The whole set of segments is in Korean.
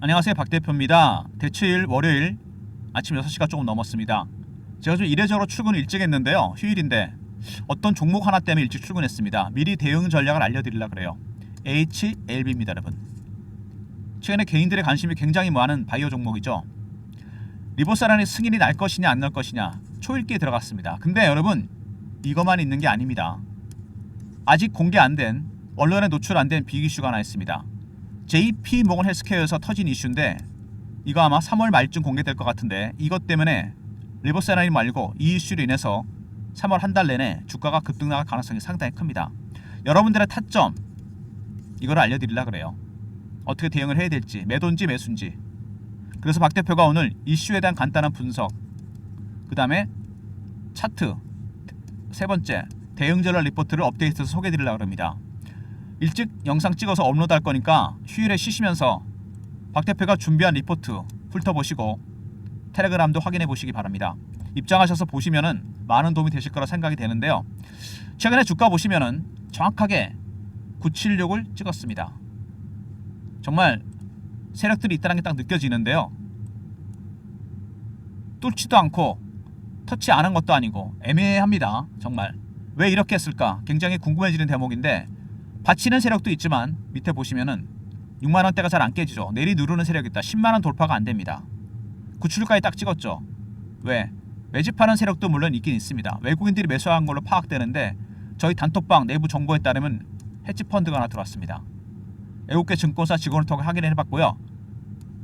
안녕하세요, 박 대표입니다. 대체일 월요일 아침 6시가 조금 넘었습니다. 제가 좀 이례적으로 출근을 일찍 했는데요. 휴일인데 어떤 종목 하나 때문에 일찍 출근했습니다. 미리 대응 전략을 알려드리려고 그래요. HLB입니다, 여러분. 최근에 개인들의 관심이 굉장히 많은 바이오 종목이죠. 리보사란이 승인이 날 것이냐 안 날 것이냐 초읽기에 들어갔습니다. 근데 여러분, 이것만 있는 게 아닙니다. 아직 공개 안 된, 언론에 노출 안 된 빅 이슈가 하나 있습니다. JP 모건 헬스케어에서 터진 이슈인데 이거 아마 3월 말쯤 공개될 것 같은데, 이것 때문에 리보세라님 말고 이 이슈로 인해서 3월 한 달 내내 주가가 급등 나갈 가능성이 상당히 큽니다. 여러분들의 타점, 이걸 알려드리려고 그래요. 어떻게 대응을 해야 될지, 매도인지 매수인지. 그래서 박 대표가 오늘 이슈에 대한 간단한 분석, 그 다음에 차트, 세 번째 대응 전략 리포트를 업데이트해서 소개해드리려고 합니다. 일찍 영상 찍어서 업로드할 거니까 휴일에 쉬시면서 박 대표가 준비한 리포트 훑어보시고 텔레그램도 확인해 보시기 바랍니다. 입장하셔서 보시면은 많은 도움이 되실 거라 생각이 되는데요. 최근에 주가 보시면은 정확하게 976을 찍었습니다. 정말 세력들이 있다는 게 딱 느껴지는데요. 뚫지도 않고 터치 안 한 것도 아니고 애매합니다. 정말 왜 이렇게 했을까 굉장히 궁금해지는 대목인데, 받치는 세력도 있지만 밑에 보시면은 6만원대가 잘 안 깨지죠. 내리 누르는 세력이 있다. 10만원 돌파가 안 됩니다. 976까지 딱 찍었죠. 왜? 매집하는 세력도 물론 있긴 있습니다. 외국인들이 매수한 걸로 파악되는데, 저희 단톡방 내부 정보에 따르면 헤지펀드가 하나 들어왔습니다. 외국계 증권사 직원을 통해 확인을 해봤고요.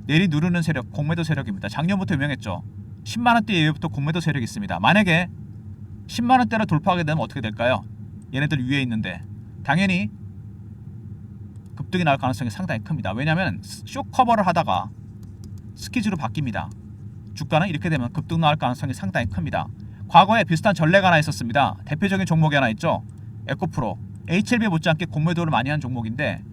내리 누르는 세력, 공매도 세력입니다. 작년부터 유명했죠. 10만원대 이후부터 공매도 세력이 있습니다. 만약에 10만원대를 돌파하게 되면 어떻게 될까요? 얘네들 위에 있는데 당연히 급등이 나올 가능성이 상당히 큽니다. 왜냐하면 쇼 커버를 하다가 스키즈로 바뀝니다. 주가는 이렇게 되면 급등 나올 가능성이 상당히 큽니다. 과거에 비슷한 전례가 하나 있었습니다. 대표적인 종목이 하나 있죠. 에코프로. HLB 못지않게 공매도를 많이 한 종목인데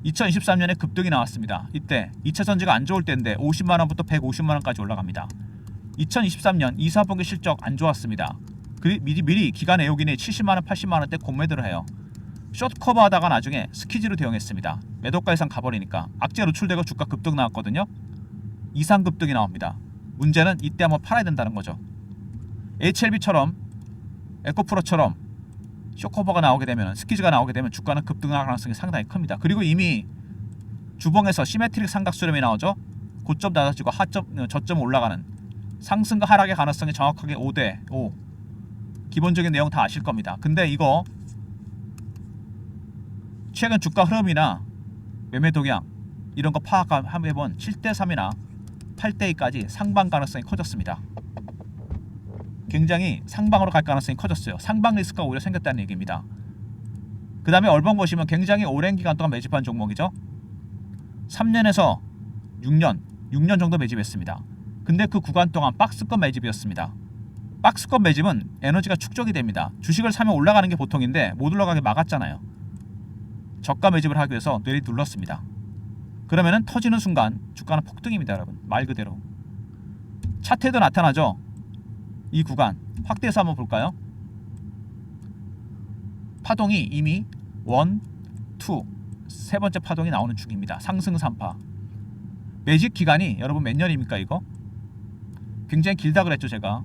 2023년에 급등이 나왔습니다. 이때 2차 전지가 안 좋을 때인데 50만원부터 150만원까지 올라갑니다. 2023년 2, 4분기 실적 안 좋았습니다. 미리 기관 애용인이 70만원, 80만원대 공매도를 해요. 숏 커버하다가 나중에 스키즈로 대응했습니다. 매도가 이상 가버리니까 악재 노출되고 주가 급등 나왔거든요. 이상 급등이 나옵니다. 문제는 이때 한번 팔아야 된다는 거죠. HLB처럼 에코프로처럼 숏 커버가 나오게 되면, 스키즈가 나오게 되면 주가는 급등할 가능성이 상당히 큽니다. 그리고 이미 주봉에서 시메트릭 삼각 수렴이 나오죠. 고점 낮아지고 저점 올라가는 상승과 하락의 가능성이 정확하게 5대 5. 기본적인 내용 다 아실 겁니다. 근데 이거 최근 주가 흐름이나 매매 동향 이런 거 파악해본 7대3이나 8대2까지 상방 가능성이 커졌습니다. 굉장히 상방으로 갈 가능성이 커졌어요. 상방 리스크가 오히려 생겼다는 얘기입니다. 그 다음에 얼번 보시면 굉장히 오랜 기간 동안 매집한 종목이죠. 3년에서 6년 정도 매집했습니다. 근데 그 구간 동안 박스권 매집이었습니다. 박스권 매집은 에너지가 축적이 됩니다. 주식을 사면 올라가는 게 보통인데 못 올라가게 막았잖아요. 저가 매집을 하기 위해서 내리 눌렀습니다. 그러면은 터지는 순간 주가는 폭등입니다, 여러분. 말 그대로. 차트에도 나타나죠. 이 구간 확대해서 한번 볼까요? 파동이 이미 1, 2, 세 번째 파동이 나오는 중입니다. 상승 3파. 매집 기간이 여러분 몇 년입니까 이거? 굉장히 길다 그랬죠 제가.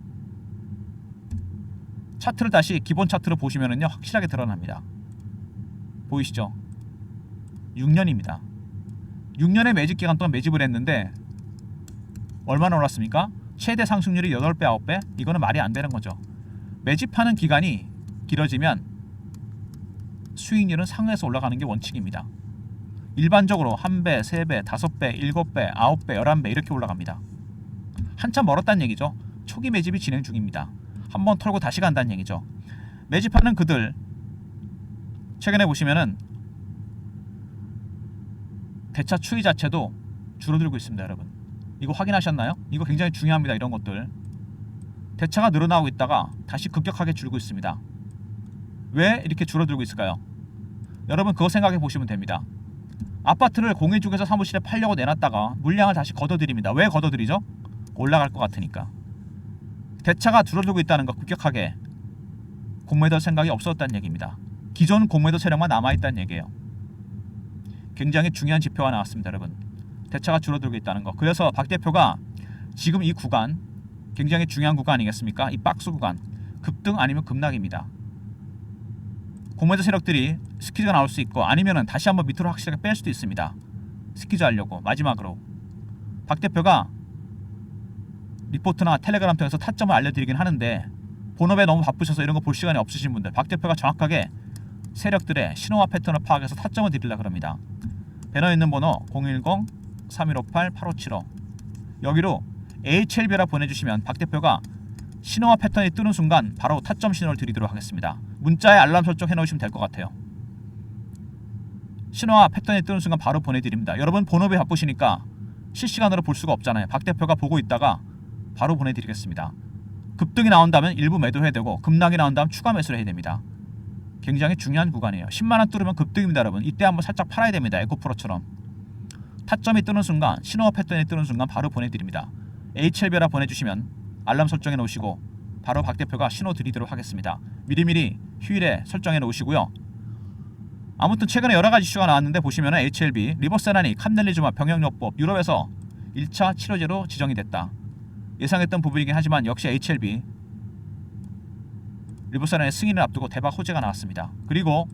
차트를 다시 기본 차트로 보시면은요 확실하게 드러납니다. 보이시죠? 6년입니다. 6년의 매집 기간 동안 매집을 했는데 얼마나 올랐습니까? 최대 상승률이 8배, 9배? 이거는 말이 안 되는 거죠. 매집하는 기간이 길어지면 수익률은 상회에서 올라가는 게 원칙입니다. 일반적으로 1배, 3배, 5배, 7배, 9배, 11배 이렇게 올라갑니다. 한참 멀었다는 얘기죠. 초기 매집이 진행 중입니다. 한번 털고 다시 간다는 얘기죠. 매집하는 그들 최근에 보시면은 대차 추이 자체도 줄어들고 있습니다, 여러분. 이거 확인하셨나요? 이거 굉장히 중요합니다. 이런 것들. 대차가 늘어나고 있다가 다시 급격하게 줄고 있습니다. 왜 이렇게 줄어들고 있을까요? 여러분 그거 생각해 보시면 됩니다. 아파트를 공해중에서 사무실에 팔려고 내놨다가 물량을 다시 걷어들입니다. 왜 걷어들이죠? 올라갈 것 같으니까. 대차가 줄어들고 있다는 거 급격하게 공매도 생각이 없었다는 얘기입니다. 기존 공매도 세력만 남아있다는 얘기예요. 굉장히 중요한 지표가 나왔습니다, 여러분. 대차가 줄어들고 있다는 거. 그래서 박 대표가 지금 이 구간 굉장히 중요한 구간 아니겠습니까? 이 박스 구간 급등 아니면 급락입니다. 공매도 세력들이 스퀴즈가 나올 수 있고 아니면은 다시 한번 밑으로 확실하게 뺄 수도 있습니다. 스퀴즈 하려고 마지막으로 박 대표가 리포트나 텔레그램 통해서 타점을 알려드리긴 하는데 본업에 너무 바쁘셔서 이런 거 볼 시간이 없으신 분들, 박 대표가 정확하게 세력들의 신호와 패턴을 파악해서 타점을 드리려고 합니다. 배너에 있는 번호 010-3158-8575 여기로 HLB라 보내주시면 박 대표가 신호와 패턴이 뜨는 순간 바로 타점 신호를 드리도록 하겠습니다. 문자에 알람 설정 해놓으시면 될 것 같아요. 신호와 패턴이 뜨는 순간 바로 보내드립니다. 여러분 본업이 바쁘시니까 실시간으로 볼 수가 없잖아요. 박 대표가 보고 있다가 바로 보내드리겠습니다. 급등이 나온다면 일부 매도해야 되고 급락이 나온다면 추가 매수를 해야 됩니다. 굉장히 중요한 구간이에요. 10만원 뚫으면 급등입니다. 여러분 이때 한번 살짝 팔아야 됩니다. 에코프로처럼 타점이 뜨는 순간 신호와 패턴이 뜨는 순간 바로 보내드립니다. HLB라 보내주시면 알람 설정해 놓으시고 바로 박 대표가 신호 드리도록 하겠습니다. 미리미리 휴일에 설정해 놓으시고요. 아무튼 최근에 여러가지 이슈가 나왔는데 보시면 HLB 리버세란이 캄넬리주마 병역요법 유럽에서 1차 치료제로 지정이 됐다. 예상했던 부분이긴 하지만 역시 HLB 리버세란의 승인을 앞두고 대박 호재가 나왔습니다. 그리고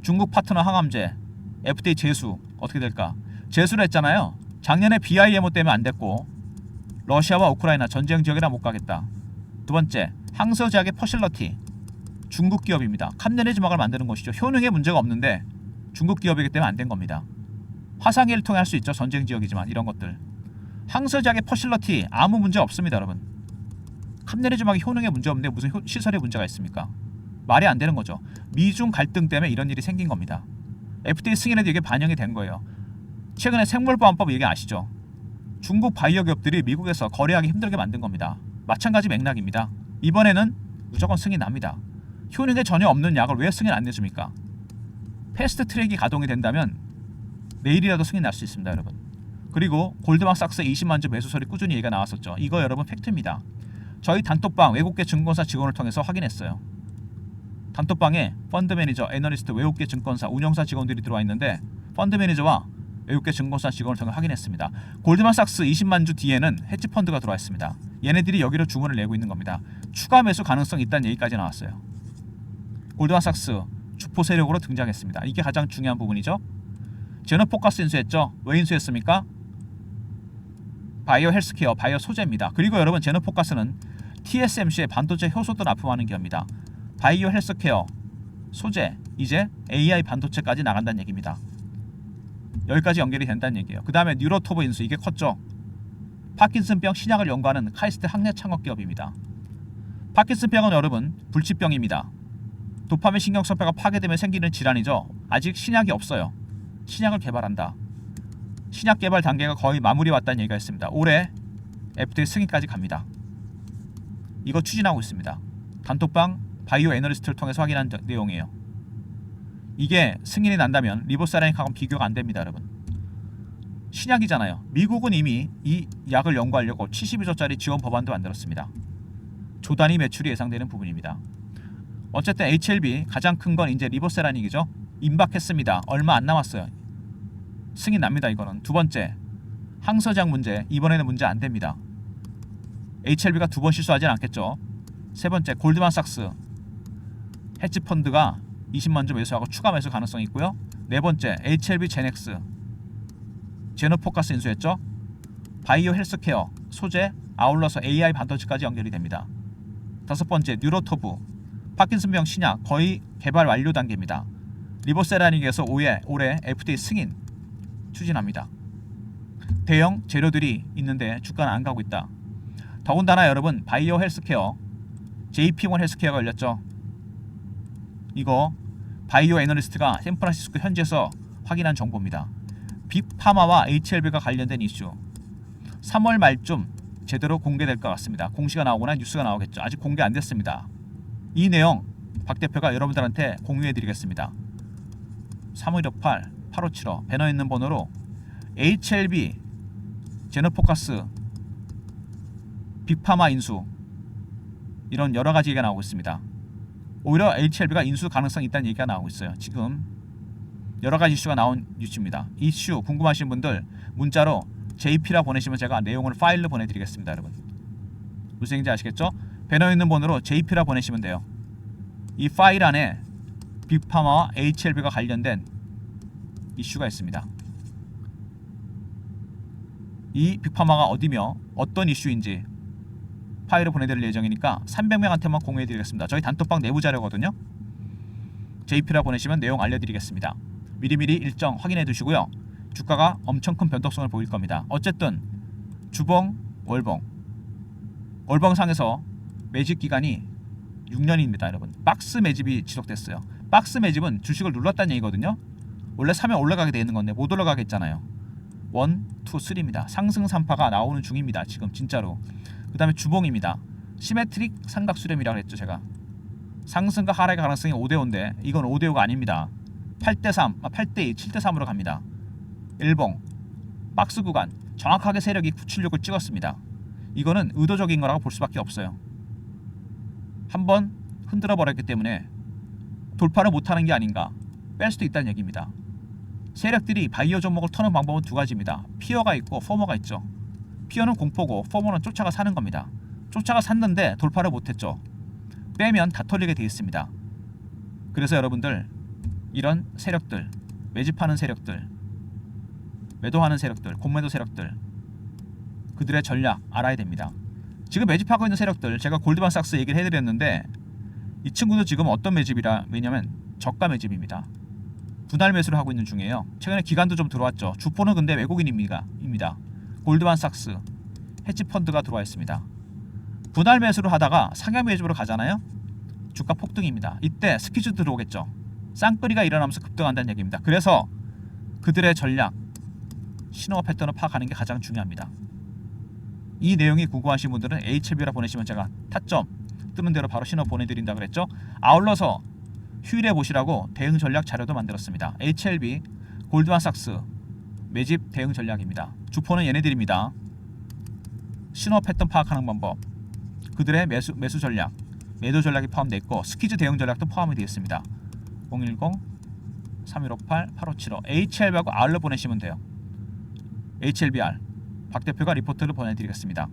중국 파트너 항암제 FDA 제수 어떻게 될까? 제수를 했잖아요. 작년에 BIMO 때문에 안 됐고 러시아와 우크라이나 전쟁 지역이라 못 가겠다. 두 번째 항서제약의 퍼실러티 중국 기업입니다. 캄넬리주막을 만드는 것이죠. 효능에 문제가 없는데 중국 기업이기 때문에 안 된 겁니다. 화상회의를 통해 할 수 있죠. 전쟁 지역이지만 이런 것들. 항서제약의 퍼실러티 아무 문제 없습니다. 여러분. 캄넬리주막이 효능에 문제 없는데 무슨 시설에 문제가 있습니까? 말이 안 되는 거죠. 미중 갈등 때문에 이런 일이 생긴 겁니다. FDA 승인에도 이게 반영이 된 거예요. 최근에 생물보안법 얘기 아시죠? 중국 바이오 기업들이 미국에서 거래하기 힘들게 만든 겁니다. 마찬가지 맥락입니다. 이번에는 무조건 승인 납니다. 효능에 전혀 없는 약을 왜 승인 안 내줍니까? 패스트 트랙이 가동이 된다면 내일이라도 승인 날 수 있습니다. 여러분. 그리고 골드만삭스 20만 주 매수 소리 꾸준히 얘기가 나왔었죠. 이거 여러분 팩트입니다. 저희 단톡방 외국계 증권사 직원을 통해서 확인했어요. 단톡방에 펀드 매니저, 애널리스트, 외국계 증권사, 운영사 직원들이 들어와 있는데 펀드 매니저와 외국계 증권사 직원을 통해 확인했습니다. 골드만삭스 20만 주 뒤에는 헤지펀드가 들어와 있습니다. 얘네들이 여기로 주문을 내고 있는 겁니다. 추가 매수 가능성이 있다는 얘기까지 나왔어요. 골드만삭스 주포 세력으로 등장했습니다. 이게 가장 중요한 부분이죠. 제너포커스 인수했죠. 왜 인수했습니까? 바이오 헬스케어, 바이오 소재입니다. 그리고 여러분 제너포커스는 TSMC의 반도체 효소도 납품하는 기업입니다. 바이오 헬스케어, 소재, 이제 AI 반도체까지 나간다는 얘기입니다. 여기까지 연결이 된다는 얘기예요. 그 다음에 뉴로토브 인수, 이게 컸죠. 파킨슨병 신약을 연구하는 카이스트 학내 창업 기업입니다. 파킨슨병은 여러분 불치병입니다. 도파민 신경성파가 파괴되면 생기는 질환이죠. 아직 신약이 없어요. 신약을 개발한다. 신약 개발 단계가 거의 마무리 왔다는 얘기가 있습니다. 올해 FDA 승인까지 갑니다. 이거 추진하고 있습니다. 단톡방 바이오 애널리스트를 통해서 확인한 내용이에요. 이게 승인이 난다면 리버세라닉하고는 비교가 안 됩니다. 여러분. 신약이잖아요. 미국은 이미 이 약을 연구하려고 72조짜리 지원 법안도 만들었습니다. 조 단위 매출이 예상되는 부분입니다. 어쨌든 HLB 가장 큰 건 이제 리버세라닉이죠. 임박했습니다. 얼마 안 남았어요. 승인 납니다. 이거는. 두 번째, 항서제약 문제. 이번에는 문제 안 됩니다. HLB가 두 번 실수하진 않겠죠. 세 번째, 골드만삭스 헤지펀드가 20만 주 매수하고 추가 매수 가능성이 있고요. 네 번째, HLB 제넥스 제너포커스 인수했죠. 바이오 헬스케어 소재 아울러서 AI 반도체까지 연결이 됩니다. 다섯 번째, 뉴로토브 파킨슨병 신약 거의 개발 완료 단계입니다. 리버세라닉에서 올해 FDA 승인 추진합니다. 대형 재료들이 있는데 주가는 안 가고 있다. 더군다나 여러분 바이오 헬스케어 JP1 헬스케어가 열렸죠. 이거 바이오 애널리스트가 샌프란시스코 현지에서 확인한 정보입니다. 빅파마와 HLB가 관련된 이슈 3월 말쯤 제대로 공개될 것 같습니다. 공시가 나오거나 뉴스가 나오겠죠. 아직 공개 안 됐습니다. 이 내용 박 대표가 여러분들한테 공유해 드리겠습니다. 3158-8575 배너에 있는 번호로 HLB 제너포커스 빅파마 인수 이런 여러가지 얘기가 나오고 있습니다. 오히려 HLB가 인수 가능성이 있다는 얘기가 나오고 있어요. 지금 여러가지 이슈가 나온 뉴스입니다. 이슈 궁금하신 분들 문자로 JP라 보내시면 제가 내용을 파일로 보내드리겠습니다. 여러분 무슨 얘기인지 아시겠죠? 배너에 있는 번호로 JP라 보내시면 돼요. 이 파일 안에 빅파마와 HLB가 관련된 이슈가 있습니다. 이 빅파마가 어디며 어떤 이슈인지 파일을 보내드릴 예정이니까 300명한테만 공유해드리겠습니다. 저희 단톡방 내부 자료거든요. JP라 보내시면 내용 알려드리겠습니다. 미리미리 일정 확인해 두시고요. 주가가 엄청 큰 변동성을 보일 겁니다. 어쨌든 주봉, 월봉 상에서 매집 기간이 6년입니다. 여러분 박스 매집이 지속됐어요. 박스 매집은 주식을 눌렀다는 얘기거든요. 원래 사면 올라가게 돼 있는 건데 못 올라가게 했잖아요. 1, 2, 3입니다. 상승 3파가 나오는 중입니다. 지금 진짜로. 그 다음에 주봉입니다. 시메트릭 삼각수렴이라고 했죠. 제가 상승과 하락의 가능성이 5대5인데 이건 5대5가 아닙니다. 8대3, 8대2, 7대3으로 갑니다. 일봉 박스 구간 정확하게 세력이 976을 찍었습니다. 이거는 의도적인 거라고 볼 수밖에 없어요. 한번 흔들어 버렸기 때문에 돌파를 못하는 게 아닌가, 뺄 수도 있다는 얘기입니다. 세력들이 바이오 종목을 터는 방법은 두 가지입니다. 피어가 있고 포머가 있죠. 피어는 공포고 포머는 쫓아가 사는 겁니다. 쫓아가 샀는데 돌파를 못했죠. 빼면 다 털리게 돼 있습니다. 그래서 여러분들 이런 세력들, 매집하는 세력들, 매도하는 세력들, 공매도 세력들, 그들의 전략 알아야 됩니다. 지금 매집하고 있는 세력들 제가 골드만삭스 얘기를 해드렸는데 이 친구도 지금 어떤 매집이라, 왜냐면 저가 매집입니다. 분할 매수를 하고 있는 중이에요. 최근에 기관도 좀 들어왔죠. 주포는 근데 외국인입니다. 골드만삭스 헤지펀드가 들어와 있습니다. 분할 매수를 하다가 상향 매집으로 가잖아요. 주가 폭등입니다. 이때 스퀴즈 들어오겠죠. 쌍끌이가 일어나면서 급등한다는 얘기입니다. 그래서 그들의 전략, 신호 패턴을 파악하는 게 가장 중요합니다. 이 내용이 궁금하신 분들은 HLB라 보내시면 제가 타점 뜨는 대로 바로 신호 보내드린다 그랬죠. 아울러서 휴일에 보시라고 대응 전략 자료도 만들었습니다. HLB 골드만삭스 매집 대응 전략입니다. 주포는 얘네들입니다. 신호 패턴 파악하는 방법, 그들의 매수 전략, 매도 전략이 포함되어 있고 스퀴즈 대응 전략도 포함이 되어 있습니다. 010-3158-8575 HLB하고 R로 보내시면 돼요. HLBR 박 대표가 리포트를 보내드리겠습니다.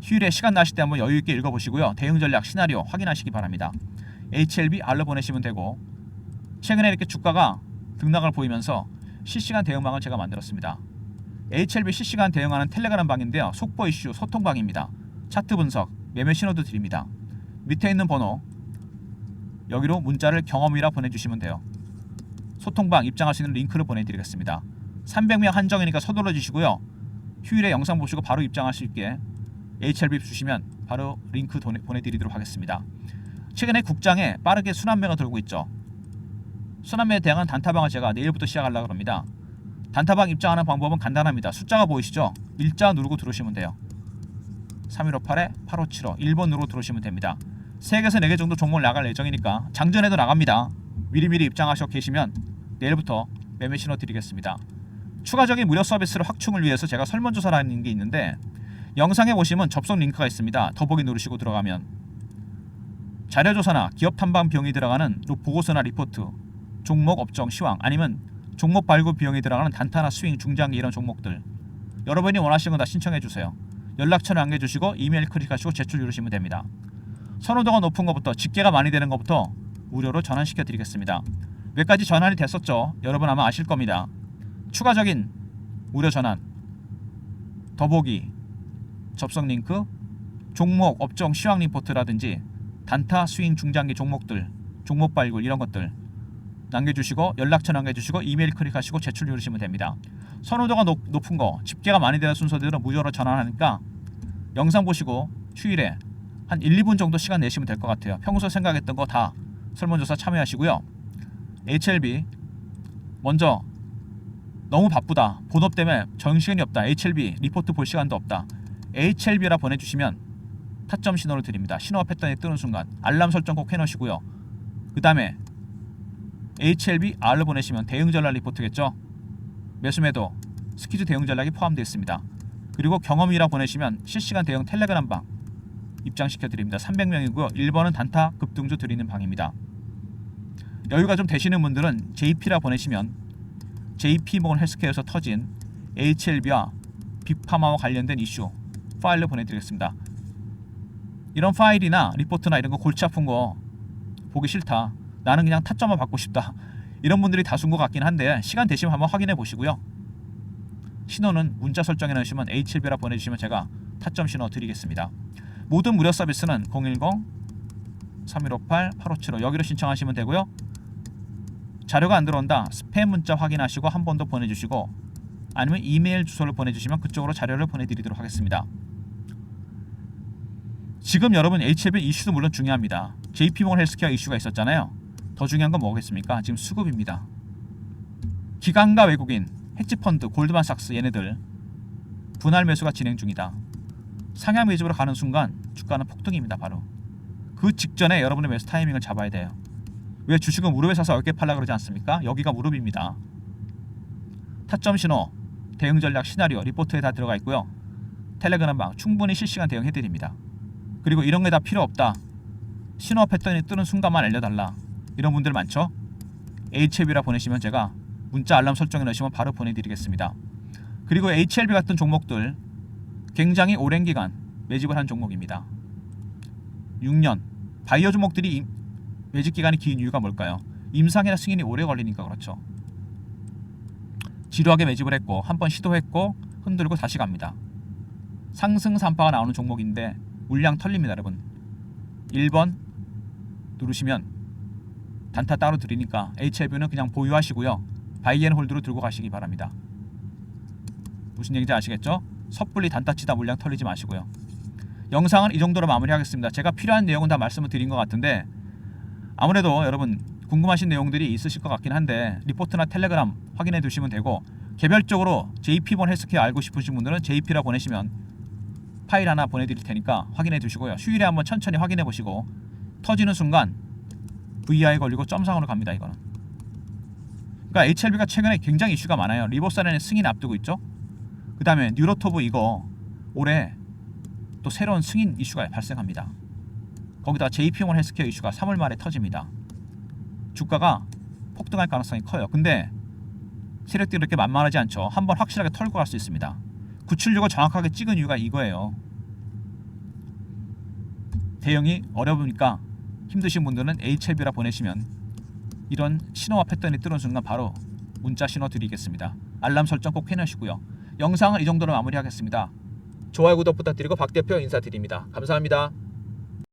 휴일에 시간 나실 때 한번 여유있게 읽어보시고요. 대응 전략 시나리오 확인하시기 바랍니다. HLB R로 보내시면 되고, 최근에 이렇게 주가가 등락을 보이면서 실시간 대응방을 제가 만들었습니다. HLB 실시간 대응하는 텔레그램 방인데요. 속보 이슈 소통방입니다. 차트 분석, 매매 신호도 드립니다. 밑에 있는 번호 여기로 문자를 경험이라 보내주시면 돼요. 소통방 입장할 수 있는 링크를 보내드리겠습니다. 300명 한정이니까 서둘러 주시고요. 휴일에 영상 보시고 바로 입장할 수 있게 HLB 주시면 바로 링크 보내드리도록 하겠습니다. 최근에 국장에 빠르게 순환매가 돌고 있죠. 순환매에 대한 단타방을 제가 내일부터 시작하려고 합니다. 단타방 입장하는 방법은 간단합니다. 숫자가 보이시죠? 일자 누르고 들어오시면 돼요. 3158-8575 1번 누르고 들어오시면 됩니다. 3개에서 4개 정도 종목을 나갈 예정이니까 장전에도 나갑니다. 미리미리 입장하셔 계시면 내일부터 매매 신호 드리겠습니다. 추가적인 무료 서비스를 확충을 위해서 제가 설문조사라는 게 있는데 영상에 보시면 접속 링크가 있습니다. 더보기 누르시고 들어가면 자료조사나 기업 탐방 비용이 들어가는 보고서나 리포트, 종목 업종 시황, 아니면 종목 발굴 비용이 들어가는 단타나 스윙, 중장기 이런 종목들 여러분이 원하시는 거 다 신청해 주세요. 연락처를 남겨주시고 이메일 클릭하시고 제출 누르시면 됩니다. 선호도가 높은 것부터 집계가 많이 되는 것부터 무료로 전환시켜 드리겠습니다. 몇 가지 전환이 됐었죠. 여러분 아마 아실 겁니다. 추가적인 무료 전환, 더보기, 접속 링크, 종목 업종 시황 리포트라든지 단타 스윙 중장기 종목들, 종목 발굴 이런 것들 남겨주시고 연락처 남겨주시고 이메일 클릭하시고 제출 누르시면 됩니다. 선호도가 높은 거, 집계가 많이 되는 순서들은 무료로 전환하니까 영상 보시고 휴일에 한 1, 2분 정도 시간 내시면 될 것 같아요. 평소 생각했던 거 다 설문조사 참여하시고요. HLB 먼저 너무 바쁘다, 본업 때문에 정시간이 없다, HLB 리포트 볼 시간도 없다, HLB라 보내주시면 타점 신호를 드립니다. 신호와 패턴이 뜨는 순간 알람 설정 꼭 해놓으시고요. 그 다음에 HLB R로 보내시면 대응 전략 리포트겠죠. 매수매도 스퀴즈 대응 전략이 포함되어 있습니다. 그리고 경험이라 보내시면 실시간 대응 텔레그램 방 입장시켜 드립니다. 300명이고요. 1번은 단타 급등주 드리는 방입니다. 여유가 좀 되시는 분들은 JP라 보내시면 JP모건 헬스케어에서 터진 HLB와 빅파마와 관련된 이슈 파일로 보내드리겠습니다. 이런 파일이나 리포트나 이런 거 골치 아픈 거 보기 싫다, 나는 그냥 타점만 받고 싶다, 이런 분들이 다수인 것 같긴 한데 시간 되시면 한번 확인해 보시고요. 신호는 문자 설정해 넣으시면 HLB라 보내주시면 제가 타점 신호 드리겠습니다. 모든 무료 서비스는 010-3158-8575 여기로 신청하시면 되고요. 자료가 안 들어온다, 스팸 문자 확인하시고 한 번 더 보내주시고, 아니면 이메일 주소를 보내주시면 그쪽으로 자료를 보내드리도록 하겠습니다. 지금 여러분 HLB 이슈도 물론 중요합니다. JP모건 헬스케어 이슈가 있었잖아요. 더 중요한 건 뭐겠습니까? 지금 수급입니다. 기관과 외국인, 헤지펀드, 골드만삭스 얘네들 분할 매수가 진행 중이다. 상향 매집으로 가는 순간 주가는 폭등입니다. 바로 그 직전에 여러분의 매수 타이밍을 잡아야 돼요. 왜 주식은 무릎에 사서 어렵게 팔라 그러지 않습니까? 여기가 무릎입니다. 타점 신호, 대응 전략, 시나리오, 리포트에 다 들어가 있고요. 텔레그램방 충분히 실시간 대응해드립니다. 그리고 이런 게 다 필요 없다, 신호 패턴이 뜨는 순간만 알려달라, 이런 분들 많죠? HLB라 보내시면 제가 문자 알람 설정해 넣으시면 바로 보내드리겠습니다. 그리고 HLB 같은 종목들 굉장히 오랜 기간 매집을 한 종목입니다. 6년. 바이오 종목들이 매집 기간이 긴 이유가 뭘까요? 임상이나 승인이 오래 걸리니까 그렇죠. 지루하게 매집을 했고 한번 시도했고 흔들고 다시 갑니다. 상승 산파가 나오는 종목인데 물량 털립니다. 여러분 1번 누르시면 단타 따로 드리니까 HLB는 그냥 보유하시고요. 바이앤홀드로 들고 가시기 바랍니다. 무슨 얘기인지 아시겠죠? 섣불리 단타 치다 물량 털리지 마시고요. 영상은 이 정도로 마무리하겠습니다. 제가 필요한 내용은 다 말씀을 드린 것 같은데 아무래도 여러분 궁금하신 내용들이 있으실 것 같긴 한데 리포트나 텔레그램 확인해 두시면 되고, 개별적으로 JP모건 헬스케어 알고 싶으신 분들은 JP라 보내시면 파일 하나 보내드릴 테니까 확인해 두시고요. 휴일에 한번 천천히 확인해 보시고 터지는 순간 VI에 걸리고 점상으로 갑니다. 이거는 그러니까 HLB가 최근에 굉장히 이슈가 많아요. 리보사렌의 승인 앞두고 있죠. 그 다음에 뉴로토브 이거 올해 또 새로운 승인 이슈가 발생합니다. 거기다가 JP모건 헬스케어 이슈가 3월 말에 터집니다. 주가가 폭등할 가능성이 커요. 근데 세력들이 이렇게 만만하지 않죠. 한번 확실하게 털고 갈 수 있습니다. 976을 정확하게 찍은 이유가 이거예요. 대응이 어려우니까 힘드신 분들은 HLB라 보내시면 이런 신호와 패턴이 뜨는 순간 바로 문자 신호 드리겠습니다. 알람 설정 꼭 해놓으시고요. 영상은 이 정도로 마무리하겠습니다. 좋아요, 구독 부탁드리고 박 대표 인사드립니다. 감사합니다.